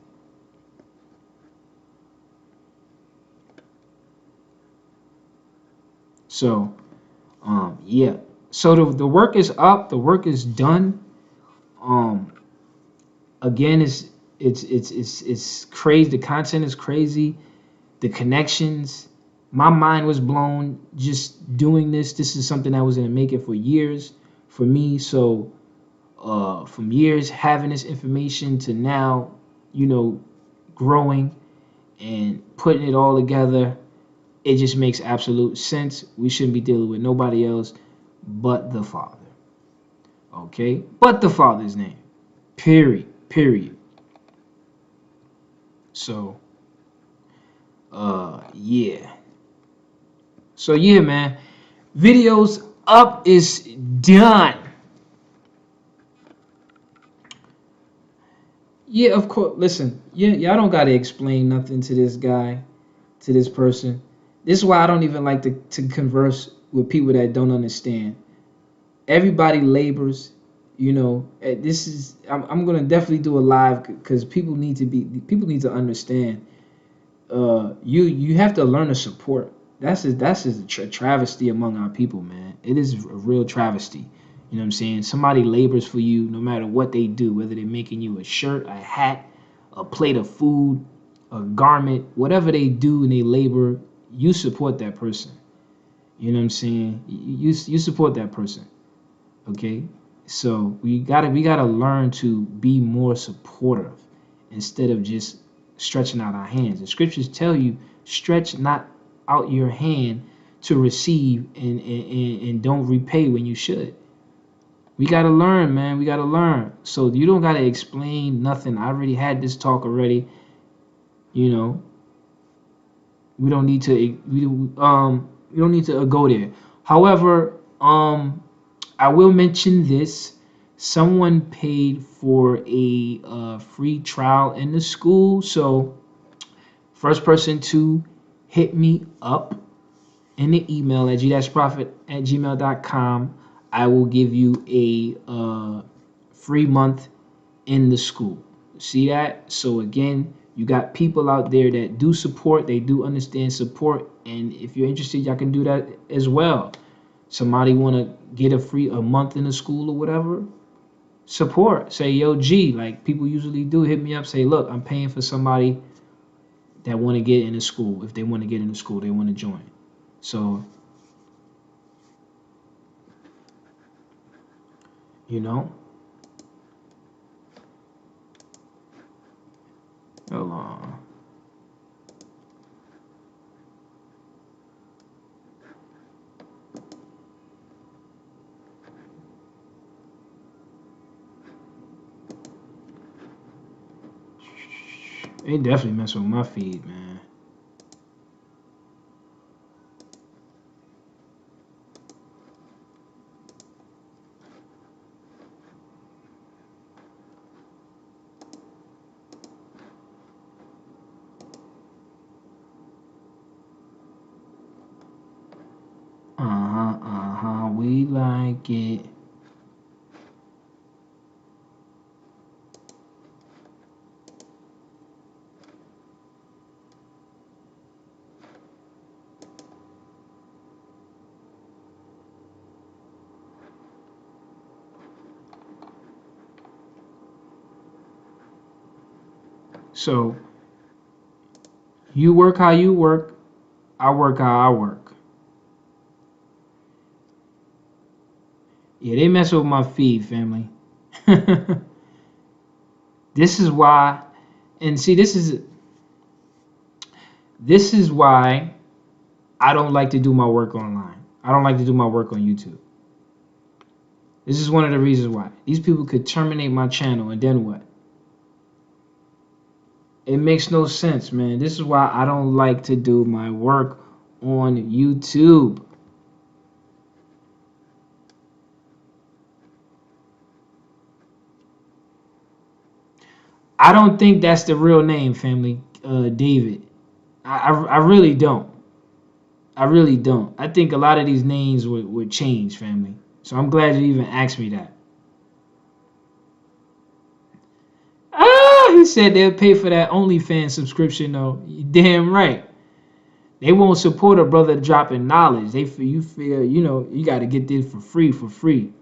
So, yeah. So the work is up. The work is done. Um, again, it's crazy. The content is crazy. The connections. My mind was blown just doing this. This is something I was gonna make it for years for me. So, from years having this information to now, growing and putting it all together, it just makes absolute sense. We shouldn't be dealing with nobody else but the Father. Okay? But the Father's name. Period. Period. So, yeah. So, yeah, man. Videos up is done. Yeah, of course. Listen, yeah, y'all don't gotta explain nothing to this guy, to this person. This is why I don't even like to converse with people that don't understand. Everybody labors, This is I'm gonna definitely do a live because people need to understand. You have to learn to support. That's just a travesty among our people, man. It is a real travesty. You know what I'm saying? Somebody labors for you no matter what they do, whether they're making you a shirt, a hat, a plate of food, a garment, whatever they do and they labor, you support that person. You know what I'm saying? You support that person. Okay? So we gotta learn to be more supportive instead of just stretching out our hands. The scriptures tell you, stretch not out your hand to receive and don't repay when you should. We gotta learn, man. We gotta learn. So you don't gotta explain nothing. I already had this talk already. You know, we don't need to we don't need to go there. However, I will mention this. Someone paid for a free trial in the school. So, first person to hit me up in the email at GDASHprophet@gmail.com, I will give you a free month in the school. See that? So, again, you got people out there that do support, they do understand support. And if you're interested, y'all can do that as well. Somebody want to get a month in the school or whatever, support. Say, yo, G, like people usually do, hit me up, say, look, I'm paying for somebody that want to get into school. If they want to get into school, they want to join. So, you know, hold on. They definitely mess with my feed, man. We like it. So, you work how you work, I work how I work. Yeah, they mess with my feed, family. This is why, and see, this is why I don't like to do my work online. I don't like to do my work on YouTube. This is one of the reasons why. These people could terminate my channel and then what? It makes no sense, man. This is why I don't like to do my work on YouTube. I don't think that's the real name, family, David. I really don't. I really don't. I think a lot of these names would change, family. So I'm glad you even asked me that. Ah, he said they'll pay for that OnlyFans subscription though. You damn right. They won't support a brother dropping knowledge. You feel, you got to get this for free,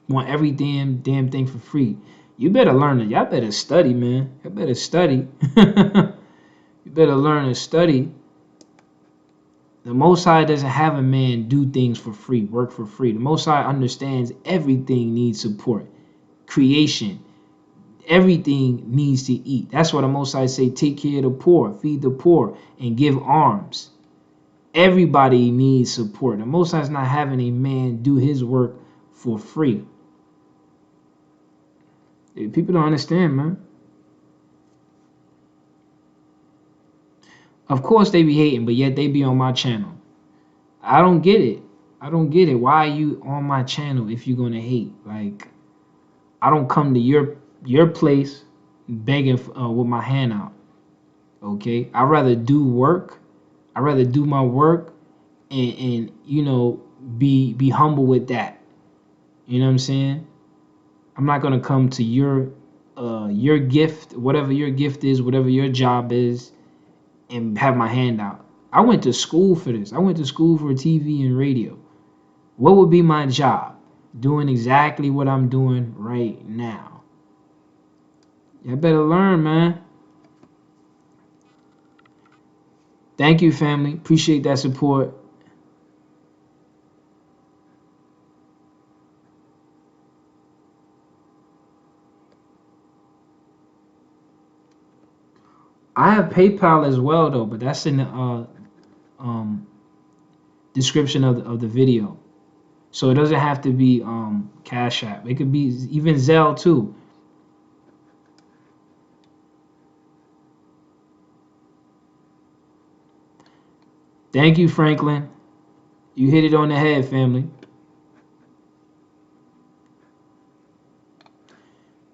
Want every damn thing for free. You better learn it. Y'all better study, man. You better study. You better learn and study. The Most High doesn't have a man do things for free, work for free. The Most High understands everything needs support. Creation, everything needs to eat. That's why the Most High say, take care of the poor, feed the poor, and give alms. Everybody needs support. The Most High is not having a man do his work for free. People don't understand, man. Of course they be hating, but yet they be on my channel. I don't get it. I don't get it. Why are you on my channel if you're gonna hate? Like, I don't come to your place begging with my hand out. Okay, I'd rather do work. I'd rather do my work and be humble with that. You know what I'm saying? I'm not gonna come to your gift, whatever your gift is, whatever your job is, and have my hand out. I went to school for this. I went to school for TV and radio. What would be my job? Doing exactly what I'm doing right now. You better learn, man. Thank you, family. Appreciate that support. I have PayPal as well, though, but that's in the um, description of the video. So it doesn't have to be Cash App. It could be even Zelle too. Thank you, Franklin. You hit it on the head, family.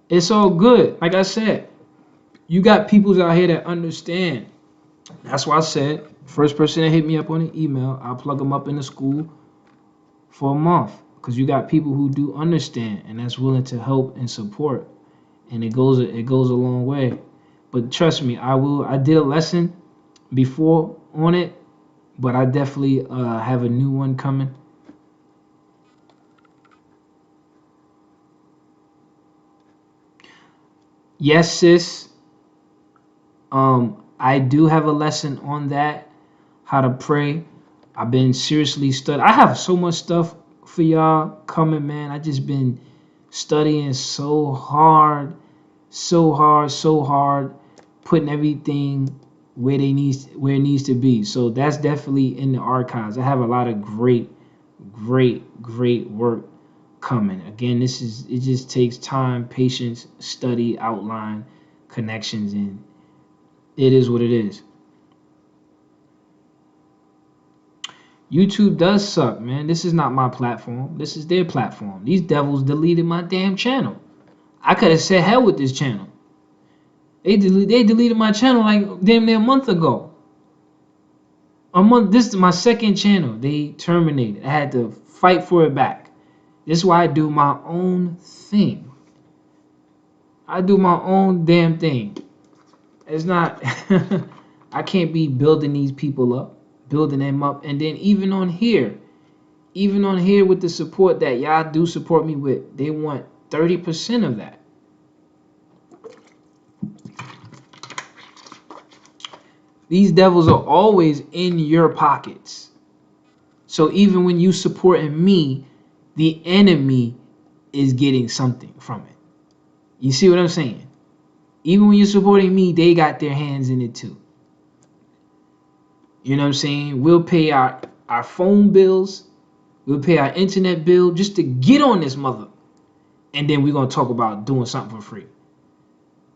It's all good. Like I said, you got peoples out here that understand. That's why I said, first person that hit me up on an email, I'll plug them up in the school for a month. Because you got people who do understand and that's willing to help and support. And it goes a long way. But trust me, I did a lesson before on it, but I definitely have a new one coming. Yes, sis. I do have a lesson on that, how to pray. I've been seriously studying. I have so much stuff for y'all coming, man. I just been studying so hard, putting everything where it needs to be. So that's definitely in the archives. I have a lot of great work coming. Again, it just takes time, patience, study, outline, connections, and it is what it is. YouTube does suck, man. This is not my platform. This is their platform. These devils deleted my damn channel. I could have said hell with this channel. They deleted my channel like damn near a month ago. This is my second channel. They terminated. I had to fight for it back. This is why I do my own thing. I do my own damn thing. It's not I can't be building these people up, building them up, and then even on here with the support that y'all do support me with, they want 30% of that. These devils are always in your pockets. So even when you supporting me, the enemy is getting something from it. You see what I'm saying? Even when you're supporting me, they got their hands in it too. You know what I'm saying? We'll pay our phone bills. We'll pay our internet bill just to get on this mother. And then we're going to talk about doing something for free.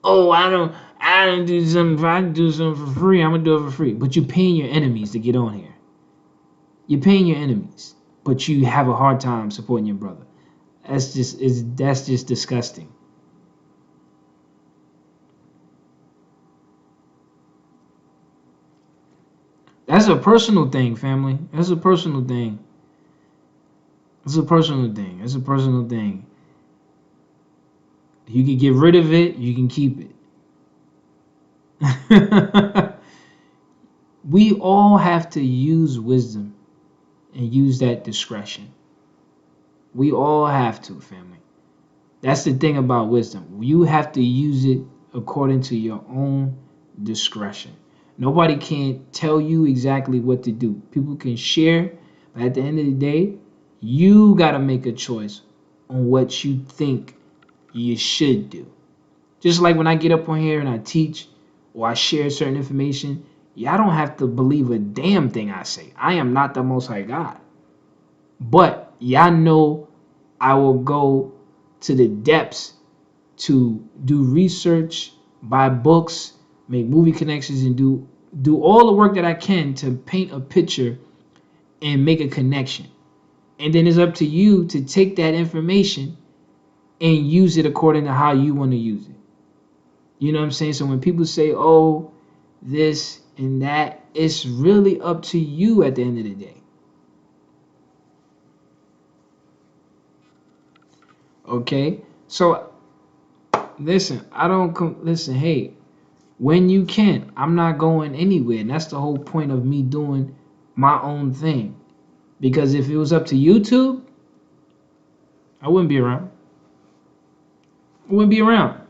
Oh, I don't do something. If I do something for free, I'm going to do it for free. But you're paying your enemies to get on here. You're paying your enemies. But you have a hard time supporting your brother. That's just disgusting. That's a personal thing, family. That's a personal thing. It's a personal thing. It's a personal thing. You can get rid of it. You can keep it. We all have to use wisdom and use that discretion. We all have to, family. That's the thing about wisdom. You have to use it according to your own discretion. Nobody can tell you exactly what to do. People can share, but at the end of the day, you got to make a choice on what you think you should do. Just like when I get up on here and I teach or I share certain information, y'all don't have to believe a damn thing I say. I am not the Most High God. But y'all know I will go to the depths to do research, buy books, make movie connections, and do all the work that I can to paint a picture and make a connection. And then it's up to you to take that information and use it according to how you want to use it. You know what I'm saying? So when people say, oh, this and that, it's really up to you at the end of the day. Okay? So listen, listen, hey, when you can, I'm not going anywhere. And that's the whole point of me doing my own thing. Because if it was up to YouTube, I wouldn't be around. I wouldn't be around.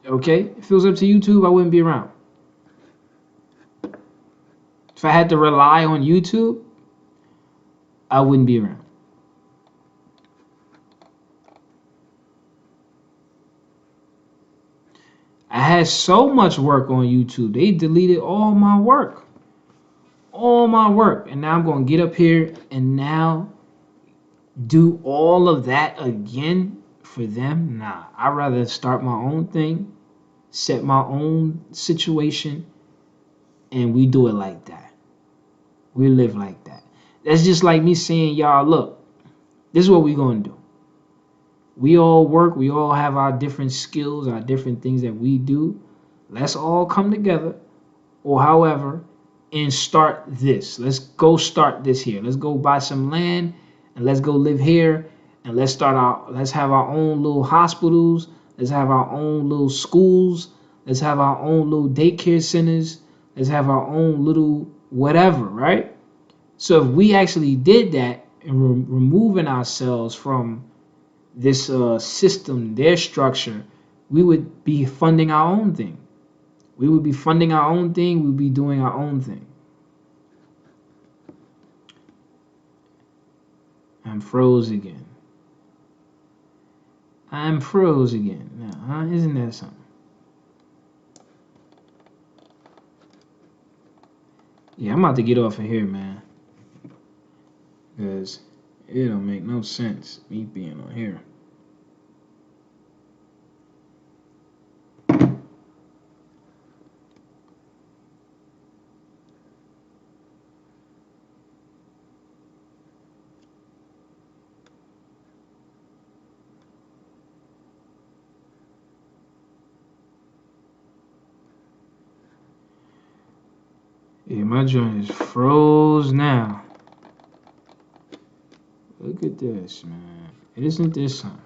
Okay? If it was up to YouTube, I wouldn't be around. If I had to rely on YouTube, I wouldn't be around. I had so much work on YouTube. They deleted all my work. All my work. And now I'm going to get up here and now do all of that again for them? Nah, I'd rather start my own thing, set my own situation, and we do it like that. We live like that. That's just like me saying, y'all, look, this is what we're going to do. We all work. We all have our different skills, our different things that we do. Let's all come together or however and start this. Let's go start this here. Let's go buy some land and let's go live here and let's have our own little hospitals. Let's have our own little schools. Let's have our own little daycare centers. Let's have our own little whatever, right? So if we actually did that and removing ourselves from this system, their structure, we would be funding our own thing. We would be funding our own thing. We would be doing our own thing. I'm froze again. I'm froze again. Now, huh? Isn't that something? Yeah, I'm about to get off of here, man. Because it don't make no sense me being on here. Yeah, my joint is froze now. Look at this, man. Isn't this something?